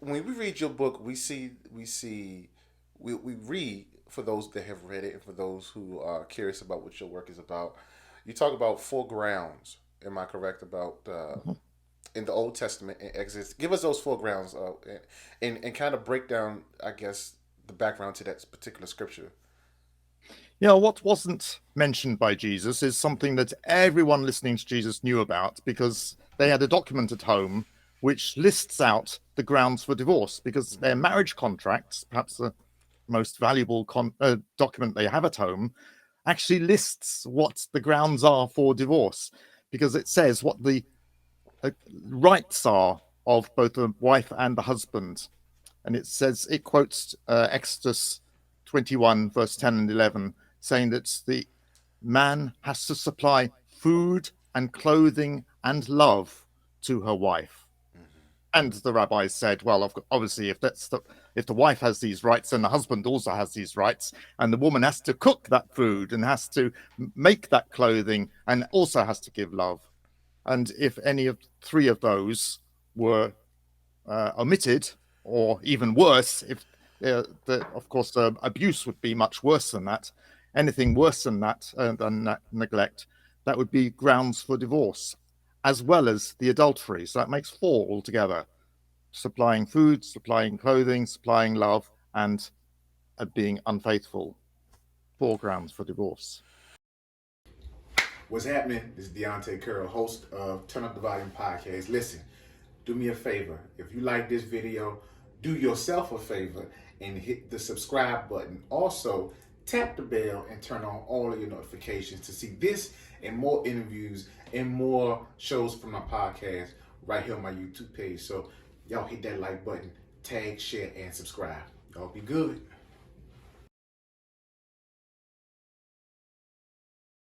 when we read your book, we read for those that have read it and for those who are curious about what your work is about. You talk about four grounds. Am I correct about Mhm. in the Old Testament in Exodus? Give us those four grounds, and kind of break down, I guess, the background to that particular scripture. What wasn't mentioned by Jesus is something that everyone listening to Jesus knew about because they had a document at home which lists out the grounds for divorce because their marriage contracts, perhaps the most valuable document they have at home, actually lists what the grounds are for divorce because it says what the uh, rights are of both the wife and the husband. And it says, it quotes Exodus 21, verse 10 and 11, saying that the man has to supply food and clothing and love to her wife. And the rabbis said, well, obviously, if the wife has these rights, then the husband also has these rights, and the woman has to cook that food and has to make that clothing and also has to give love. And if any of three of those were omitted, or even worse, if of course abuse would be much worse than that. Anything worse than that neglect, that would be grounds for divorce, as well as the adultery. So that makes four altogether: supplying food, supplying clothing, supplying love, and being unfaithful. Four grounds for divorce. What's happening? This is Deontay Curl, host of Turn Up the Volume podcast. Listen, do me a favor. If you like this video, do yourself a favor and hit the subscribe button. Also, tap the bell and turn on all of your notifications to see this and more interviews and more shows from my podcast right here on my YouTube page. So, y'all hit that like button, tag, share, and subscribe. Y'all be good.